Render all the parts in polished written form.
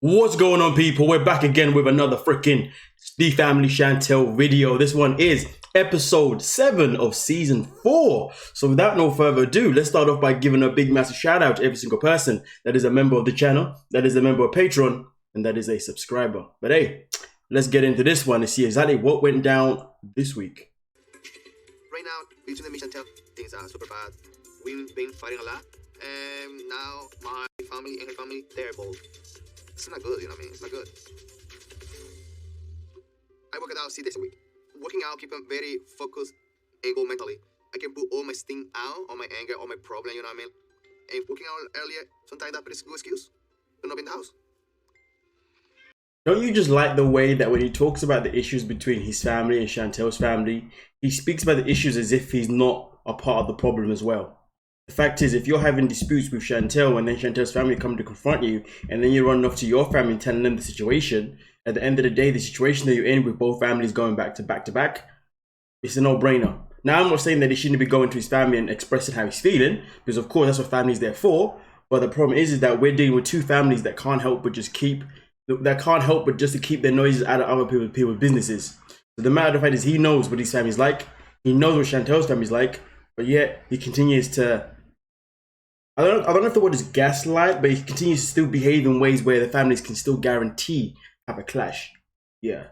What's going on, people? We're back again with another freaking The Family Chantel video. This one is episode 7 of season 4. So without no further ado, let's start off by giving a big massive shout out to every single person that is a member of the channel, that is a member of Patreon, and that is a subscriber. But hey, let's get into this one and see exactly what went down this week. Right now, between me and Chantel, things are super bad. We've been fighting a lot, and now my family and her family, they're both. It's not good, you know what I mean? It's not good. I work out 6 days a week. Working out, keep them very focused and go mentally. I can put all my steam out, all my anger, all my problem, you know what I mean? And working out earlier, sometimes that's a good excuse to not be in the house. Don't you just like the way that when he talks about the issues between his family and Chantel's family, he speaks about the issues as if he's not a part of the problem as well? The fact is, if you're having disputes with Chantel and then Chantel's family come to confront you and then you run off to your family and telling them the situation, at the end of the day, the situation that you're in with both families going back to back, it's a no-brainer. Now, I'm not saying that he shouldn't be going to his family and expressing how he's feeling, because of course that's what family's there for. But the problem is that we're dealing with two families that can't help but just to keep their noises out of other people's businesses. So the matter of fact is, he knows what his family's like. He knows what Chantel's family's like, but yet he continues to, I don't know if the word is gaslight, but he continues to still behave in ways where the families can still guarantee have a clash. Yeah.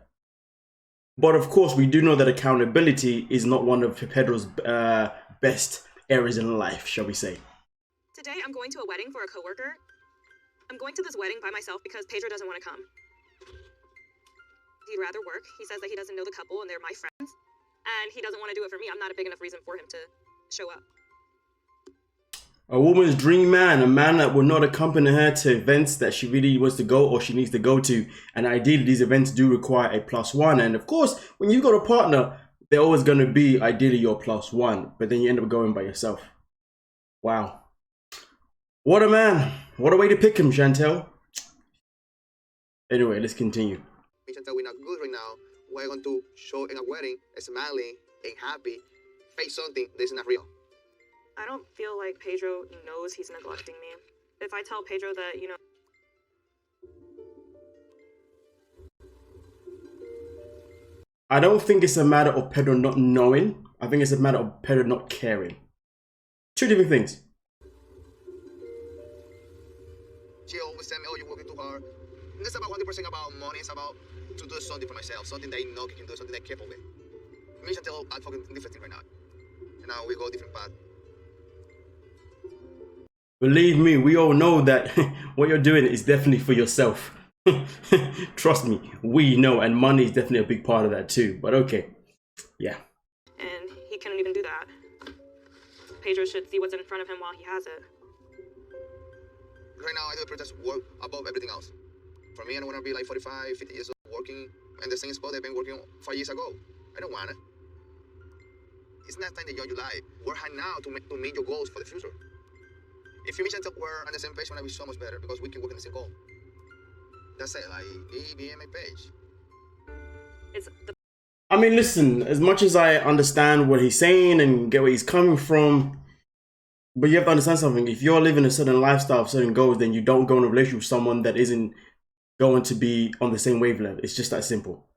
But of course, we do know that accountability is not one of Pedro's best areas in life, shall we say. Today, I'm going to a wedding for a coworker. I'm going to this wedding by myself because Pedro doesn't want to come. He'd rather work. He says that he doesn't know the couple and they're my friends. And he doesn't want to do it for me. I'm not a big enough reason for him to show up. A woman's dream man, a man that will not accompany her to events that she really wants to go or she needs to go to. And ideally, these events do require a +1. And of course, when you've got a partner, they're always going to be ideally your +1. But then you end up going by yourself. Wow. What a man. What a way to pick him, Chantel. Anyway, let's continue. Chantel, we're not good right now. We're going to show in a wedding, smiling and happy, face something that's not real. I don't feel like Pedro knows he's neglecting me. If I tell Pedro that, I don't think it's a matter of Pedro not knowing. I think it's a matter of Pedro not caring. Two different things. She always tell me, oh, you're working too hard. And it's about 100% about money. It's about to do something for myself, something that I know I can do, something that I'm capable with. Me and Chantel are fucking different thing right now. And now we go different path. Believe me, we all know that what you're doing is definitely for yourself. Trust me, we know, and money is definitely a big part of that too. But okay, yeah. And he couldn't even do that. Pedro should see what's in front of him while he has it. Right now, I do protest work above everything else. For me, I don't want to be like 45, 50 years old working in the same spot I've been working 5 years ago. I don't want it. It's not time that you life. Work hard now to meet your goals for the future. If you and Chantel were on the same page, it would be so much better because we can work in the same goal. That's it, like, be on my page. I mean, listen, as much as I understand what he's saying and get where he's coming from, but you have to understand something. If you're living a certain lifestyle, certain goals, then you don't go in a relationship with someone that isn't going to be on the same wavelength. It's just that simple.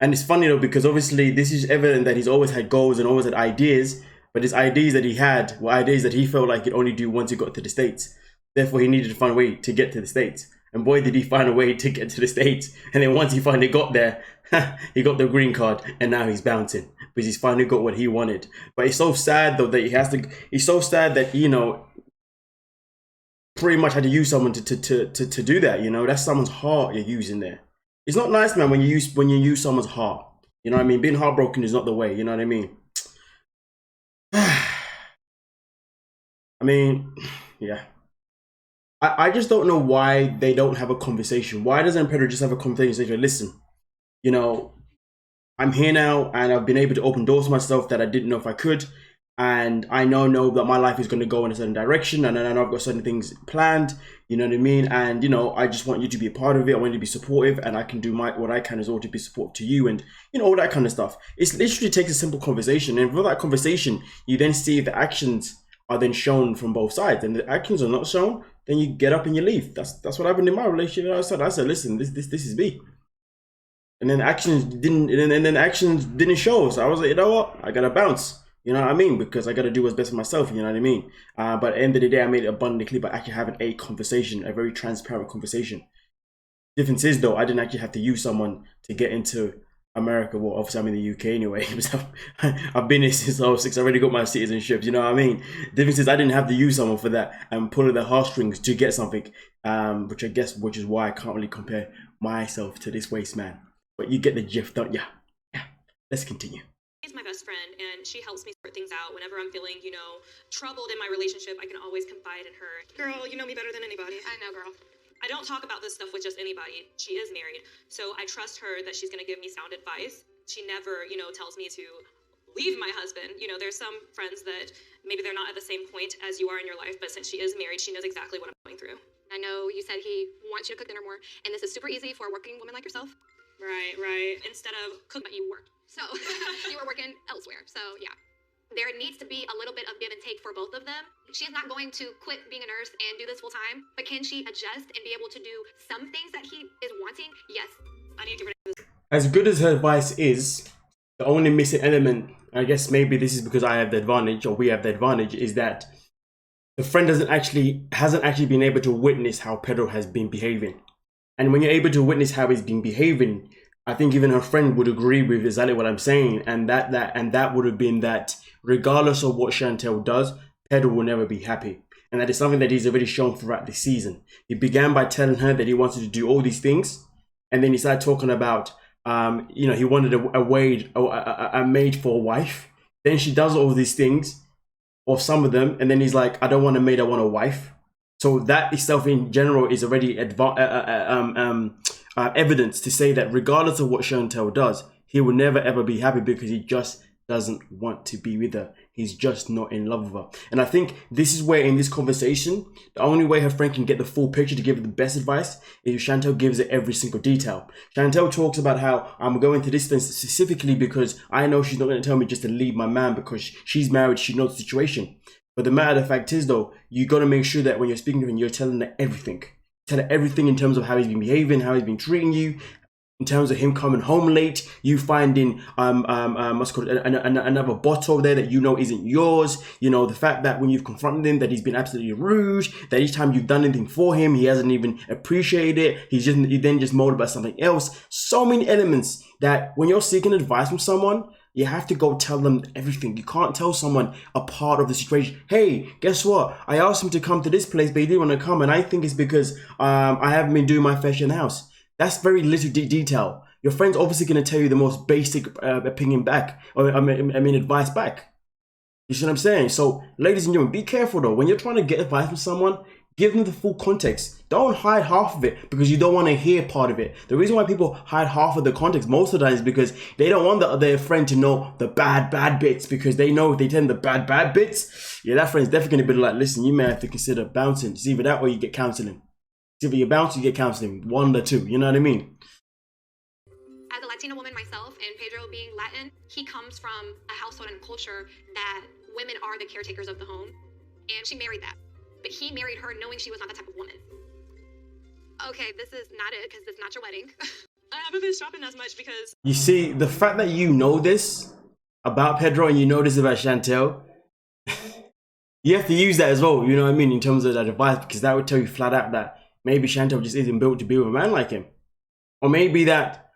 And it's funny though, because obviously this is evident that he's always had goals and always had ideas, but his ideas that he had were ideas that he felt like he'd only do once he got to the States. Therefore, he needed to find a way to get to the States. And boy, did he find a way to get to the States. And then once he finally got there, he got the green card and now he's bouncing because he's finally got what he wanted. But it's so sad though that he's so sad that, pretty much had to use someone to do that, That's someone's heart you're using there. It's not nice, man, when you use someone's heart. You know what I mean? Being heartbroken is not the way, you know what I mean? I mean, yeah. I just don't know why they don't have a conversation. Why doesn't Pedro just have a conversation and say, listen, I'm here now and I've been able to open doors for myself that I didn't know if I could. And I know that my life is going to go in a certain direction and I know I've got certain things planned, you know what I mean? And, I just want you to be a part of it. I want you to be supportive and I can do what I can as well to be supportive to you and, all that kind of stuff. It literally takes a simple conversation. And for that conversation, you then see if the actions are then shown from both sides. And the actions are not shown, then you get up and you leave. That's what happened in my relationship. I said, listen, this is me. And then actions didn't show. So I was like, you know what? I gotta bounce. You know what I mean? Because I gotta do what's best for myself. You know what I mean? But at the end of the day, I made it abundantly clear by actually having a conversation, a very transparent conversation. Difference is though, I didn't actually have to use someone to get into America. Well, obviously I'm in the UK anyway. I've been here since I was 6. I already got my citizenship. You know what I mean? Difference is I didn't have to use someone for that and pull at the heartstrings to get something. Which is why I can't really compare myself to this waste man. But you get the gist, don't ya? Yeah. Let's continue. She's my best friend, and she helps me sort things out whenever I'm feeling, troubled in my relationship. I can always confide in her. Girl, you know me better than anybody. I know, girl. I don't talk about this stuff with just anybody. She is married, so I trust her that she's going to give me sound advice. She never, tells me to leave my husband. There's some friends that maybe they're not at the same point as you are in your life, but since she is married, she knows exactly what I'm going through. I know you said he wants you to cook dinner more, and this is super easy for a working woman like yourself. Right. Instead of cook, but you worked. So you were working elsewhere. So yeah. There needs to be a little bit of give and take for both of them. She is not going to quit being a nurse and do this full time, but can she adjust and be able to do some things that he is wanting? Yes. I need to get rid of this. As good as her advice is, the only missing element, I guess maybe this is because I have the advantage or we have the advantage, is that the friend hasn't actually been able to witness how Pedro has been behaving. And when you're able to witness how he's been behaving, I think even her friend would agree with exactly what I'm saying, and that would have been that regardless of what Chantel does, Pedro will never be happy. And that is something that he's already shown throughout the season. He began by telling her that he wanted to do all these things, and then he started talking about, he wanted a maid for a wife. Then she does all these things, or some of them, and then he's like, I don't want a maid, I want a wife. So that itself in general is already evidence to say that regardless of what Chantel does, he will never ever be happy because he just doesn't want to be with her. He's just not in love with her. And I think this is where in this conversation, the only way her friend can get the full picture to give her the best advice is if Chantel gives it every single detail. Chantel talks about how I'm going to this thing specifically because I know she's not going to tell me just to leave my man because she's married, she knows the situation. But the matter of the fact is though, you got to make sure that when you're speaking to him, you're telling her everything. Tell her everything in terms of how he's been behaving, how he's been treating you, in terms of him coming home late, you finding another bottle there that you know isn't yours. The fact that when you've confronted him that he's been absolutely rude, that each time you've done anything for him, he hasn't even appreciated it. He then just molded by something else. So many elements that when you're seeking advice from someone, you have to go tell them everything. You can't tell someone a part of the situation. Hey, guess what? I asked him to come to this place, but he didn't want to come. And I think it's because I haven't been doing my fashion in the house. That's very little detail. Your friend's obviously going to tell you the most basic opinion back. Advice back. You see what I'm saying? So, ladies and gentlemen, be careful though. When you're trying to get advice from someone, give them the full context. Don't hide half of it because you don't want to hear part of it. The reason why people hide half of the context most of the time is because they don't want their friend to know the bad bits, because they know if they tell them the bad bits, yeah, that friend's definitely going to be like, listen, you may have to consider bouncing. It's either that or you get counseling. It's either you bounce or you get counseling. One or two, you know what I mean? As a Latina woman myself, and Pedro being Latin, he comes from a household and culture that women are the caretakers of the home, and she married that. But he married her knowing she was not that type of woman. Okay, this is not it because it's not your wedding. I haven't been shopping as much because... You see, the fact that you know this about Pedro and you know this about Chantel, you have to use that as well, you know what I mean, in terms of that advice, because that would tell you flat out that maybe Chantel just isn't built to be with a man like him. Or maybe that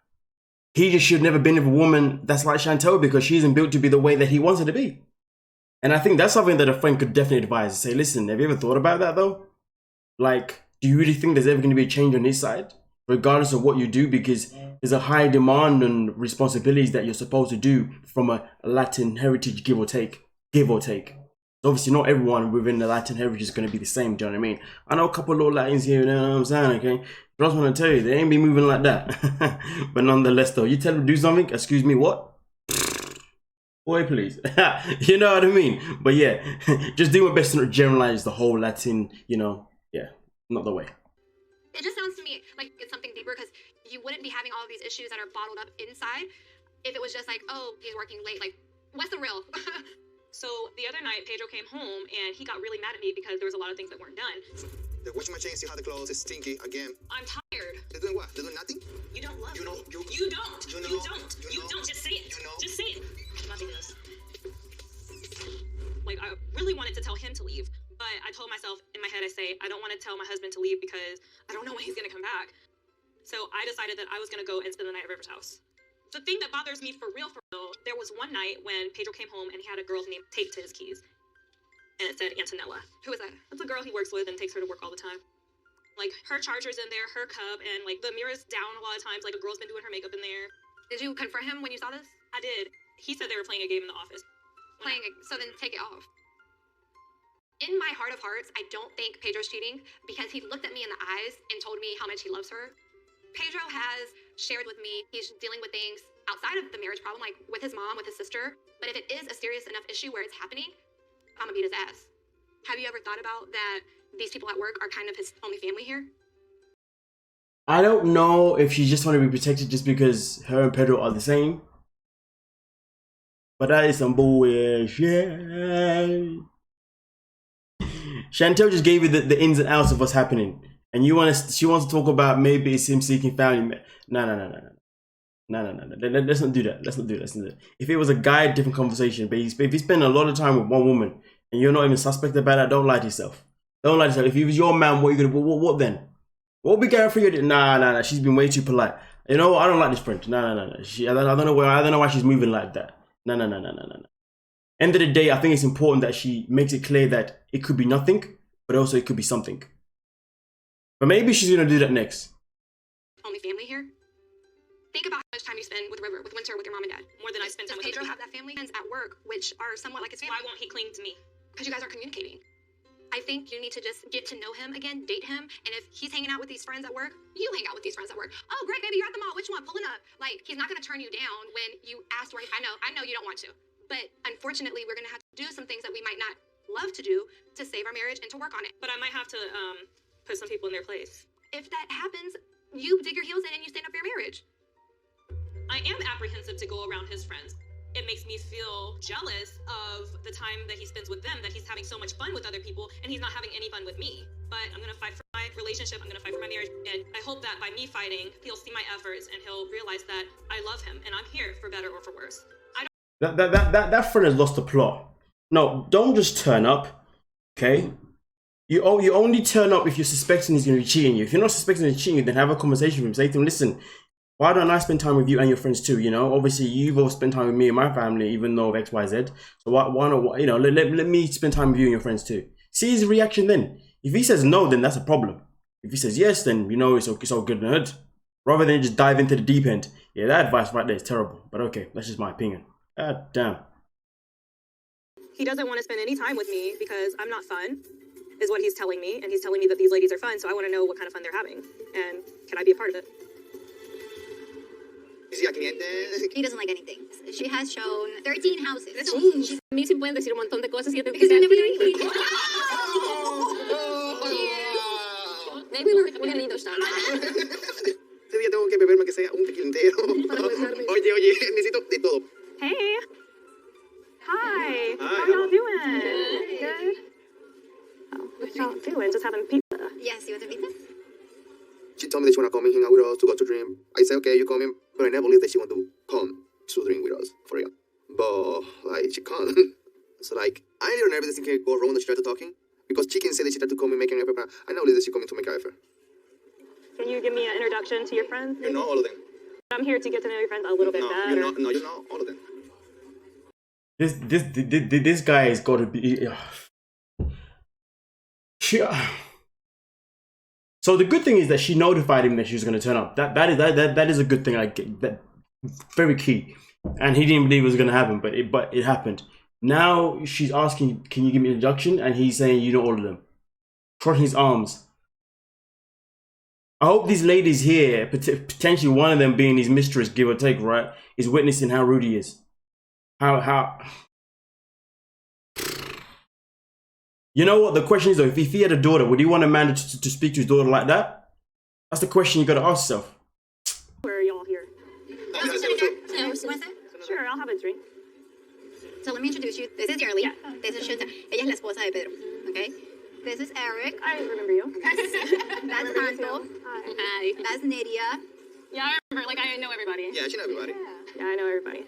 he just should never been with a woman that's like Chantel because she isn't built to be the way that he wants her to be. And I think that's something that a friend could definitely advise. Say, listen, have you ever thought about that though? Like, do you really think there's ever going to be a change on his side? Regardless of what you do, because there's a high demand and responsibilities that you're supposed to do from a Latin heritage, give or take. Obviously, not everyone within the Latin heritage is going to be the same, do you know what I mean? I know a couple of little Latins here, you know what I'm saying, okay? But I just want to tell you, they ain't be moving like that. But nonetheless, though, you tell them to do something, excuse me, what? Boy, please. You know what I mean? But yeah, just do my best to not generalize the whole Latin, not the way. It just sounds to me like it's something deeper, because you wouldn't be having all of these issues that are bottled up inside if it was just like, oh, he's working late. Like, what's the real? So the other night, Pedro came home and he got really mad at me because there was a lot of things that weren't done. The washing machine still has the clothes. It's stinky again. I'm tired. They're doing what? They're doing nothing? You don't love You me. know, you don't. know, You don't. Just say it. you know. Just say it. I'm not doing this. Like, I really wanted to tell him to leave, but I told myself in my head, I say, I don't want to tell my husband to leave because I don't know when he's going to come back. So I decided that I was going to go and spend the night at River's house. The thing that bothers me for real, there was one night when Pedro came home and he had a girl's name taped to his keys. And it said Antonella. Who is that? That's a girl he works with and takes her to work all the time. Like, her charger's in there, her cup, and, like, the mirror's down a lot of times. Like, a girl's been doing her makeup in there. Did you confront him when you saw this? I did. He said they were playing a game in the office. So then take it off. In my heart of hearts, I don't think Pedro's cheating because he looked at me in the eyes and told me how much he loves her. Pedro has shared with me he's dealing with things outside of the marriage problem, like with his mom, with his sister. But if it is a serious enough issue where it's happening, I'm gonna beat his ass. Have you ever thought about that these people at work are kind of his only family here? I don't know if she just want to be protected just because her and Pedro are the same. But that is some bullshit. Chantel just gave you the ins and outs of what's happening. And she wants to talk about maybe it's him seeking family. No. Let's not do that. Let's not do that. If it was a guy, different conversation. But if you spend a lot of time with one woman and you're not even suspect about that, don't lie to yourself. Don't lie to yourself. If he was your man, what are you gonna? What then? What be going for you? Nah. She's been way too polite. You know, I don't like this print. No. I don't know why she's moving like that. No. End of the day, I think it's important that she makes it clear that it could be nothing, but also it could be something. But maybe she's gonna do that next. Only family here? Think about how much time you spend with River, with Winter, with your mom and dad. More than I spend time Does with Pedro other have that family friends at work, which are somewhat like his people. family? Why won't he cling to me? Because you guys are communicating. I think you need to just get to know him again, date him, and if he's hanging out with these friends at work, you hang out with these friends at work. Oh, great, baby, you're at the mall. Which one? Pulling up. Like, he's not going to turn you down when you ask where I know you don't want to. But unfortunately, we're going to have to do some things that we might not love to do to save our marriage and to work on it. But I might have to put some people in their place. If that happens, you dig your heels in and you stand up for your marriage. I am apprehensive to go around his friends. It makes me feel jealous of the time that he spends with them, that he's having so much fun with other people and he's not having any fun with me. But I'm going to fight for my relationship. I'm going to fight for my marriage. And I hope that by me fighting, he'll see my efforts and he'll realize that I love him and I'm here for better or for worse. That friend has lost the plot. No, don't just turn up, okay? You only turn up if you're suspecting he's going to be cheating you. If you're not suspecting he's cheating you, then have a conversation with him. Say to him, listen, why don't I spend time with you and your friends too? You know, obviously you've all spent time with me and my family, even though of X, Y, Z. So why not? You know, let me spend time with you and your friends too. See his reaction then. If he says no, then that's a problem. If he says yes, then you know it's all good and good. Rather than just dive into the deep end. Yeah, that advice right there is terrible. But okay, that's just my opinion. God damn. He doesn't want to spend any time with me because I'm not fun, is what he's telling me. And he's telling me that these ladies are fun, so I want to know what kind of fun they're having. And can I be a part of it? He doesn't like anything. She has shown 13 houses. A mí sí pueden decir un montón de cosas y yo tengo Because que they're never decir. going to Maybe we're need to stop. Este día tengo que beberme que sea un tequila entero. Oye, necesito de todo. Hey. Hi. Hi, How y'all doing? Good. Oh, what y'all doing? Just having pizza. Yes, you want a pizza? She told me that she want to come and hang out with us to go to drink. I said, okay, you come in. But I never believed that she want to come to drink with us, for real. But, like, she can't. So, like, I don't know if this thing can go wrong when she tried to talking. Because she can say that she tried to come and make an effort, but I know that she coming to make an effort. Can you give me an introduction to your friends? You know all of them. I'm here to get to know your friends a little bit better. You know all of them. This guy has got to be. So the good thing is that she notified him that she was going to turn up. That is a good thing. I get that, very key. And he didn't believe it was going to happen, but it happened. Now she's asking, can you give me an introduction? And he's saying, you know all of them. Crossing his arms. I hope these ladies here, potentially one of them being his mistress, give or take, right, is witnessing how rude he is. How. You know what? The question is though, if he had a daughter, would he want a man to speak to his daughter like that? That's the question you got to ask yourself. Where are y'all here? Sure, I'll have a drink. So let me introduce you. This is Shirley. This is Chantel. Ella es la esposa de Pedro, okay? This is Eric. I remember you. That's Chantel. Hi. That's Nydia. Yeah, I remember. Like, I know everybody. Yeah, she know everybody. Yeah, I know everybody.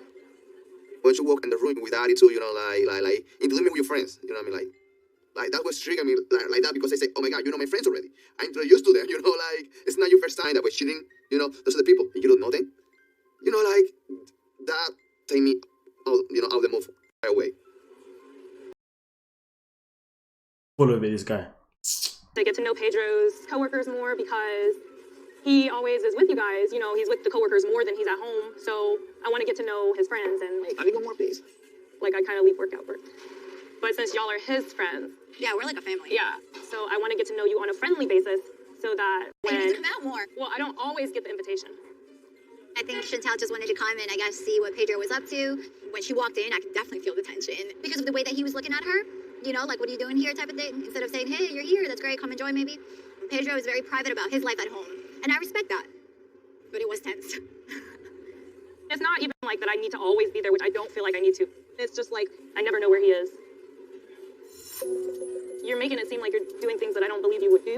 When you walk in the room with attitude, you know, like in dealing with your friends, you know what I mean? Like that was triggering me like that because they say, oh my God, you know my friends already. I'm introduced to them, you know, like it's not your first time that we're cheating, you know, those are the people, and you don't know them. You know, like that take me out, you know, out of the move right away. Full of it, this guy. I get to know Pedro's coworkers more because he always is with you guys. You know, he's with the coworkers more than he's at home. So I want to get to know his friends and I need one more, please. like I kind of leave work out work. But since y'all are his friends, Yeah, we're like a family. yeah. So I want to get to know you on a friendly basis so that And you need to when, come out more. well, I don't always get the invitation. I think Chantel just wanted to come and I guess see what Pedro was up to. When she walked in, I could definitely feel the tension because of the way that he was looking at her. You know, like, what are you doing here type of thing? Instead of saying, hey, you're here, that's great, come enjoy maybe. Pedro was very private about his life at home. And I respect that. But it was tense. It's not even like that I need to always be there, which I don't feel like I need to. It's just like I never know where he is. You're making it seem like you're doing things that I don't believe you would do.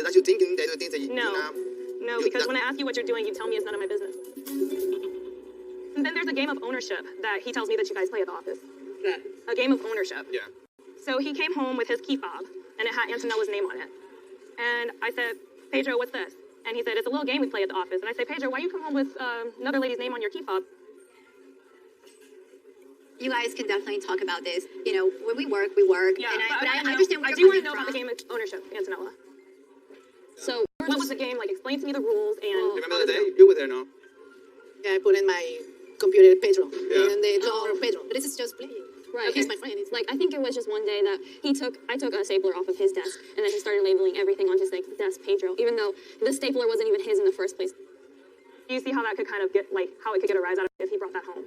That's you thinking, that the things that you No. you know, No, because when I ask you what you're doing, you tell me it's none of my business. And then there's a game of ownership that he tells me that you guys play at the office. A game of ownership. Yeah. So he came home with his key fob, and it had Antonella's name on it. And I said, Pedro, what's this? And he said, it's a little game we play at the office. And I said, Pedro, why you come home with another lady's name on your key fob? You guys can definitely talk about this. You know, when we work, we work. Yeah, but I know- understand where I you're do want to coming know about the from. game of ownership, Antonella. So what was the game? Like, explain to me the rules and... Remember the day? You were there, no? Yeah, I put in my computer Pedro, Yeah. and they told Pedro. But this is just playing. Right. He's my friend. It's Like, I think it was just one day that I took a stapler off of his desk, and then he started labeling everything on his like desk Pedro, even though the stapler wasn't even his in the first place. Do you see how that could kind of get, like, how it could get a rise out of if he brought that home?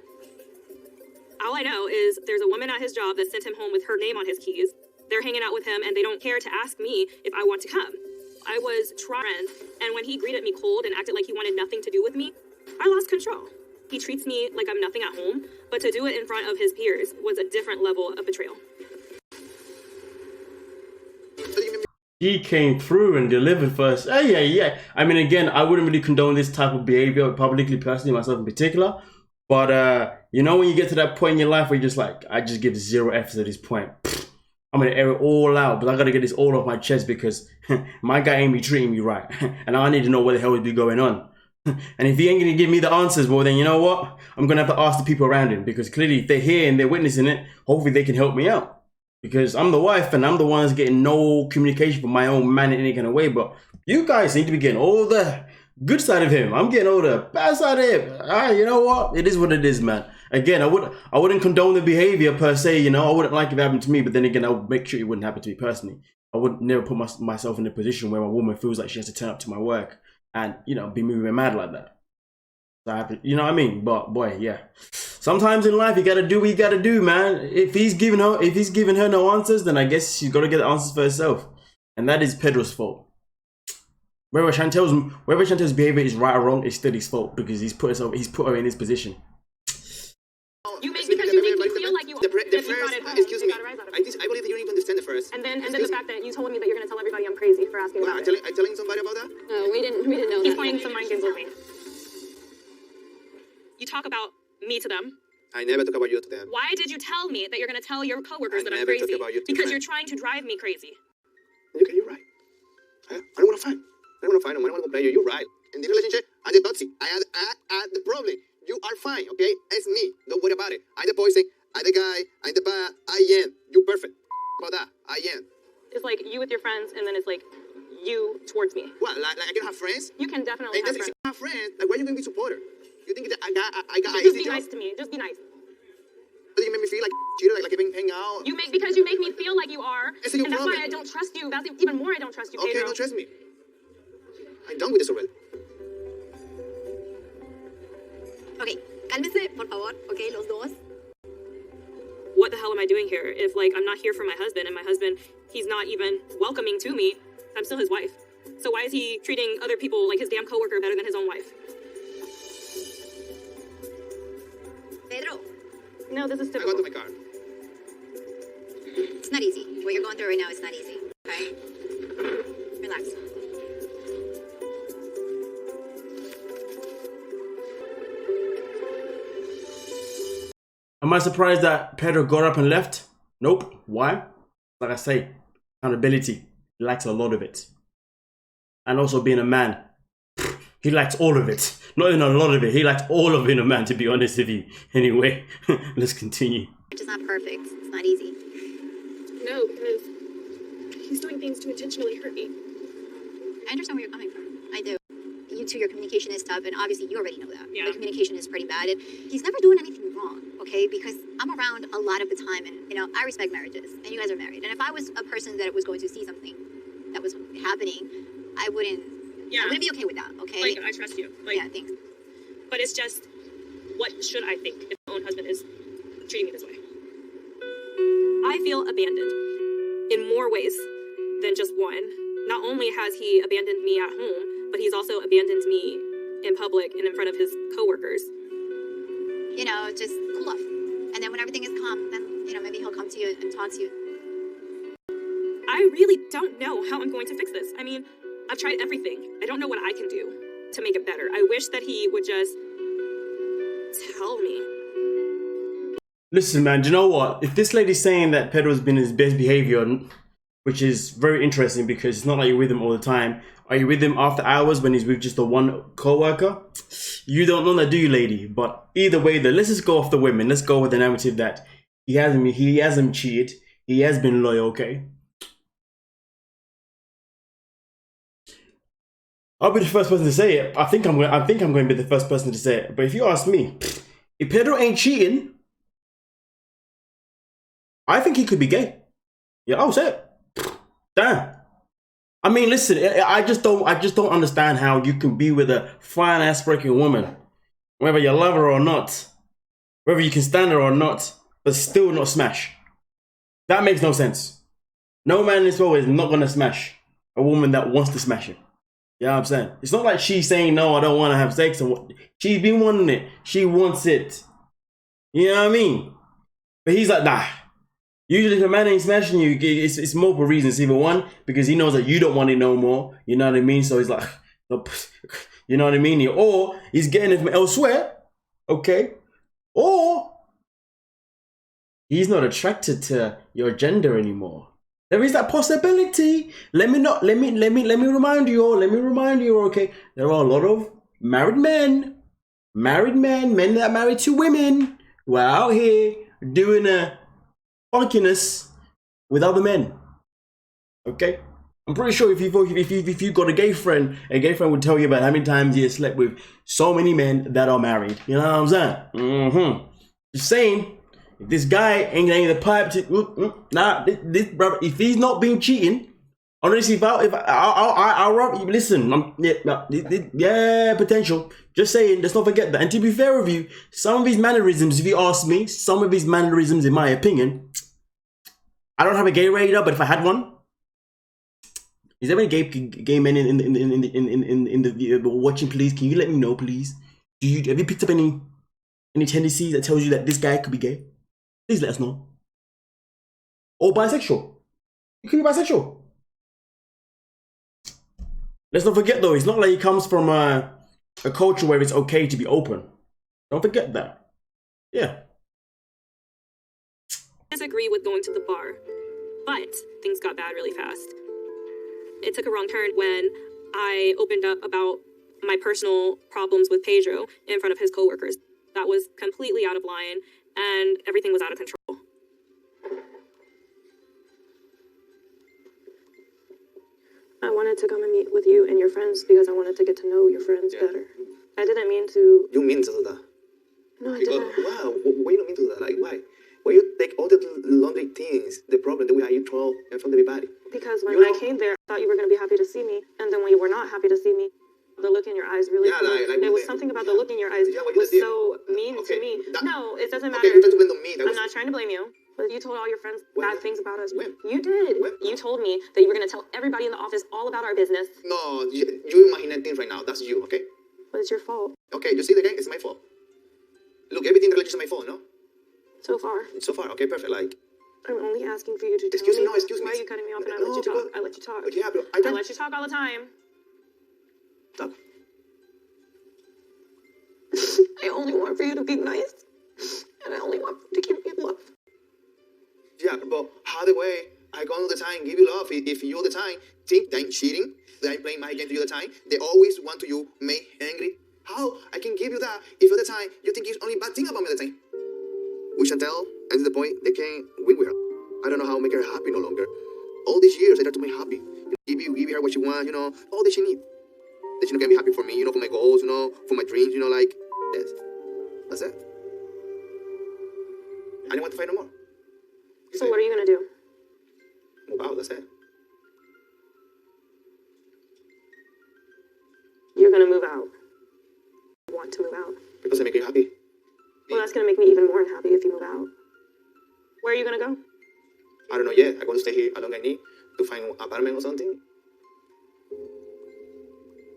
All I know is there's a woman at his job that sent him home with her name on his keys. They're hanging out with him, and they don't care to ask me if I want to come. I was trying, and when he greeted me cold and acted like he wanted nothing to do with me, I lost control. He treats me like I'm nothing at home, but to do it in front of his peers was a different level of betrayal. He came through and delivered first. Oh, yeah. I mean, again, I wouldn't really condone this type of behavior publicly, personally, myself in particular. But, you know, when you get to that point in your life where you're just like, I just give 0 F's at this point. I'm going to air it all out, but I got to get this all off my chest because my guy ain't be treating me right. And I need to know what the hell is be going on. And if he ain't going to give me the answers, well, then you know what? I'm going to have to ask the people around him because clearly if they're here and they're witnessing it, hopefully they can help me out. Because I'm the wife and I'm the one that's getting no communication from my own man in any kind of way. But you guys seem to be getting all the good side of him. I'm getting all the bad side of him. You know what? It is what it is, man. Again, I wouldn't condone the behavior per se, you know. I wouldn't like if it happened to me, but then again, I would make sure it wouldn't happen to me personally. I would never put myself in a position where a woman feels like she has to turn up to my work and, you know, be moving mad like that. So I have to, you know what I mean? But boy, yeah. Sometimes in life you gotta do what you gotta do, man. If he's giving her no answers, then I guess she's gotta get the answers for herself. And that is Pedro's fault. Whether Chantel's behavior is right or wrong, it's still his fault because he's put her in this position. You make because you make me feel like you The brought it first, home. excuse You me, got a rise out of I it. believe that you don't even understand the first. And then the fact that you told me that you're gonna tell everybody I'm crazy for asking Well, about it. I'm telling somebody about that? No, we didn't know He's that. playing some mind games with me. You talk about me to them. I never talk about you to them. Why did you tell me that you're gonna tell your coworkers I that I'm never talk crazy? about you to Because them. you're trying to drive me crazy. Okay, you're right. I don't want to fight. I don't want to fight. I don't want to complain. You're right. In this relationship, I'm the toxic. I had the problem. You are fine, okay? It's me. Don't worry about it. I'm the poison. I'm the guy. I'm the bad. I am. You perfect. About that. I am. It's like you with your friends, and then it's like you towards me. What? Like I can have friends? You can definitely And have that's if friends. you have friends. Like, why are you going to be supporter? You think that I got Just easy be job? nice to me. Just be nice. But you make me feel like cheater, like even hang out. Because you make me feel like you are, It's your and that's problem. why I don't trust you. That's even more I don't trust you, Okay, Pedro. don't trust me. I'm done with this already. Okay, cálmense, por favor. Okay, los dos. What the hell am I doing here? If like I'm not here for my husband, and my husband, he's not even welcoming to me, I'm still his wife. So why is he treating other people like his damn coworker better than his own wife? Pedro, No, this is I got typical. to my car. it's not easy. What you're going through right now is not easy. Okay? Relax. Am I surprised that Pedro got up and left? Nope. Why? Like I say, accountability. He lacks a lot of it. And also being a man. He lacks all of it. Not even a lot of it. He lacks all of being a man, to be honest with you. Anyway, let's continue. It's just not perfect. It's not easy. No, because he's doing things to intentionally hurt me. I understand where you're coming from. I do. You two, your communication is tough, and obviously you already know that. Yeah. The communication is pretty bad. And he's never doing anything wrong, okay? Because I'm around a lot of the time, and, you know, I respect marriages, and you guys are married. And if I was a person that was going to see something that was happening, I wouldn't be okay with that, okay? Like, I trust you. Like, yeah, thanks. but it's just, what should I think if my own husband is treating me this way? I feel abandoned in more ways than just one. Not only has he abandoned me at home, but he's also abandoned me in public and in front of his coworkers. You know, just cool off. And then when everything is calm, then, you know, maybe he'll come to you and talk to you. I really don't know how I'm going to fix this. I mean, I've tried everything. I don't know what I can do to make it better. I wish that he would just tell me. Listen, man, do you know what? If this lady's saying that Pedro's been his best behavior, which is very interesting because it's not like you're with him all the time. Are you with him after hours when he's with just the one co-worker? You don't know that, do you, lady? But either way, though, let's just go off the women. Let's go with the narrative that he hasn't cheated. He has been loyal, okay? I'll be the first person to say it. I think I'm going to be the first person to say it. But if you ask me, if Pedro ain't cheating, I think he could be gay. Yeah, I'll say it. Damn. I mean, listen, I just don't understand how you can be with a fine ass freaking woman, whether you love her or not, whether you can stand her or not, but still not smash. That makes no sense. No man in this world is not gonna smash a woman that wants to smash him. You know what I'm saying? It's not like she's saying, no, I don't want to have sex. She's been wanting it. She wants it. You know what I mean? But he's like, nah. Usually if a man ain't smashing you, it's multiple reasons. Either one, because he knows that you don't want it no more. You know what I mean? So he's like, you know what I mean? Or he's getting it from elsewhere. Okay. Or he's not attracted to your gender anymore. There is that possibility. Let me remind you all, okay? There are a lot of married men, men that are married to women who are out here doing a funkiness with other men. Okay? I'm pretty sure if you got a gay friend would tell you about how many times he has slept with so many men that are married. You know what I'm saying? Just saying. If this guy ain't getting the pipe to, this brother, if he's not been cheating, honestly, I'll listen. Yeah, potential. Just saying, let's not forget that. And to be fair with you, some of his mannerisms, if you ask me, in my opinion, I don't have a gay radar, but if I had one, is there any gay men in the watching? Please, can you let me know, please? Have you picked up any tendencies that tells you that this guy could be gay? Please let us know. Or bisexual. You could be bisexual. Let's not forget though, it's not like he comes from a culture where it's okay to be open. Don't forget that. Yeah. I disagree with going to the bar, but things got bad really fast. It took a wrong turn when I opened up about my personal problems with Pedro in front of his coworkers. That was completely out of line, and everything was out of control. I wanted to come and meet with you and your friends because I wanted to get to know your friends better. I didn't mean to... You mean to do that? No, I Because, didn't. wow, why you don't mean to do that? Like, why? Why you take all the laundry things, the problem that we have, you throw in front of everybody? Because when You I know- came there, I thought you were going to be happy to see me. And then when you were not happy to see me, the look in your eyes really... Yeah, like there was what something about yeah. the look in your eyes Yeah, what you was did. so mean Okay, to me. that- No, it doesn't matter. Okay, you're trying to blame on me. That I'm was... not trying to blame you. But you told all your friends When? bad things about us. When? You did. When? You told me that you were going to tell everybody in the office all about our business. No, you imagine things right now. That's you, okay? But it's your fault. Okay, you see the game? It's my fault. Look, everything in the relationship is my fault, no? So far. So far, okay, perfect. Like, I'm only asking for you to Excuse tell me, no, excuse me. Why are you cutting me off and I No, let you talk? because- I let you talk. Yeah, but I I don't... let you talk all the time. Talk. I only want for you to be nice. And I only want to give you love. Yeah, but how the way I go all the time, give you love, if you all the time think that I'm cheating, that I'm playing my game to you all the time, they always want to you make angry. How I can give you that if all the time you think it's only bad thing about me all the time? With Chantel, and to the point, they can't win with her. I don't know how to make her happy no longer. All these years, I tried to make her happy. Give her what she wants, all that she needs. That she can be happy for me, for my goals, for my dreams, like, yes. That's it. I didn't want to fight no more. So what are you gonna do? Move out, that's it. You're gonna move out. Want to move out. Because I make you happy. Well, that's gonna make me even more unhappy if you move out. Where are you gonna go? I don't know yet. I'm going to stay here. I don't get need to find an apartment or something.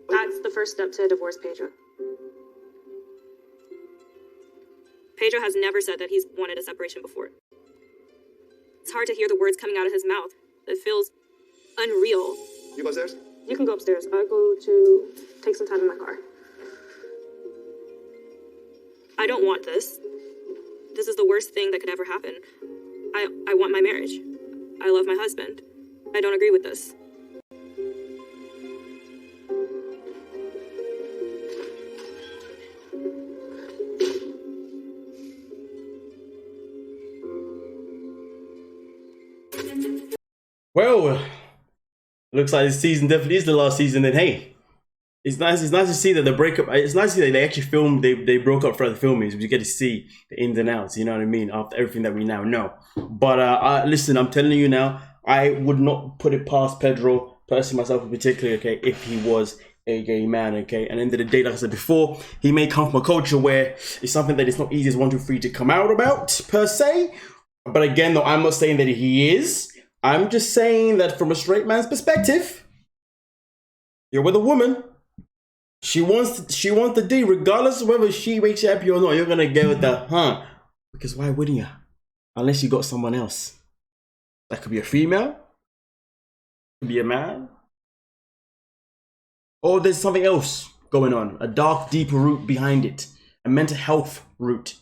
That's the first step to divorce Pedro. Pedro has never said that he's wanted a separation before. It's hard to hear the words coming out of his mouth. It feels unreal. You go upstairs? You can go upstairs. I'll go to take some time in my car. I don't want this. This is the worst thing that could ever happen. I want my marriage. I love my husband. I don't agree with this. Well, looks like this season definitely is the last season. Then hey, it's nice to see that the breakup. It's nice to see that they actually filmed. They broke up throughout the filming, so you get to see the ins and outs. You know what I mean? After everything that we now know. But listen, I'm telling you now, I would not put it past Pedro, personally myself in particular. Okay, if he was a gay man. Okay, and at the end of the day, like I said before, he may come from a culture where it's something that it's not easy as 1, 2, 3 to come out about per se. But again, though, I'm not saying that he is. I'm just saying that from a straight man's perspective, you're with a woman. She wants the D, regardless of whether she makes you happy or not. You're gonna go with the because why wouldn't you? Unless you got someone else. That could be a female, could be a man, or there's something else going on, a dark, deeper root behind it, a mental health root.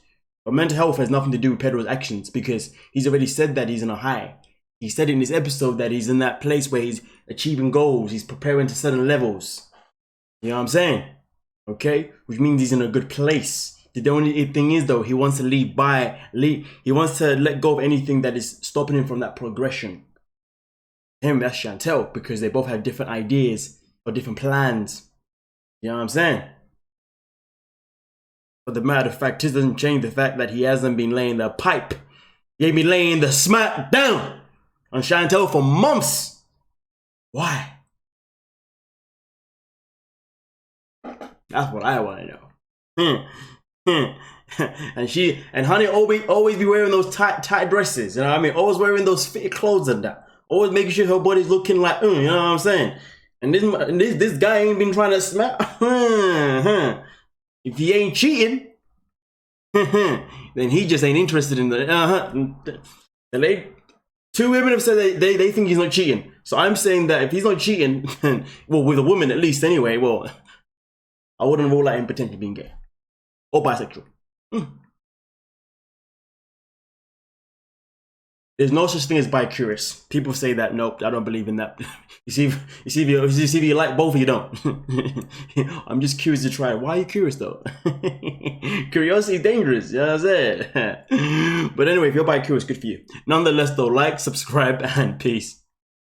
But mental health has nothing to do with Pedro's actions because he's already said that he's in a high. He said in this episode that he's in that place where he's achieving goals, he's preparing to certain levels. You know what I'm saying? Okay? Which means he's in a good place. The only thing is though, he wants to he wants to let go of anything that is stopping him from that progression. Him, that's Chantel, because they both have different ideas or different plans. You know what I'm saying? But the matter of fact, this doesn't change the fact that he hasn't been laying the pipe. He ain't been laying the smack down on Chantel for months. Why? That's what I want to know. And honey always be wearing those tight dresses. You know what I mean? Always wearing those fitted clothes and that. Always making sure her body's looking like, you know what I'm saying? And this guy ain't been trying to smack. If he ain't cheating, then he just ain't interested in the lady. 2 women have said they think he's not cheating. So I'm saying that if he's not cheating, well, with a woman at least anyway, well, I wouldn't rule out him potentially being gay or bisexual. There's no such thing as bi-curious. People say that. Nope, I don't believe in that. You see if you like both or you don't. I'm just curious to try. Why are you curious though? Curiosity is dangerous. You know what I'm saying? But anyway, if you're bi-curious, good for you. Nonetheless though, like, subscribe, and peace.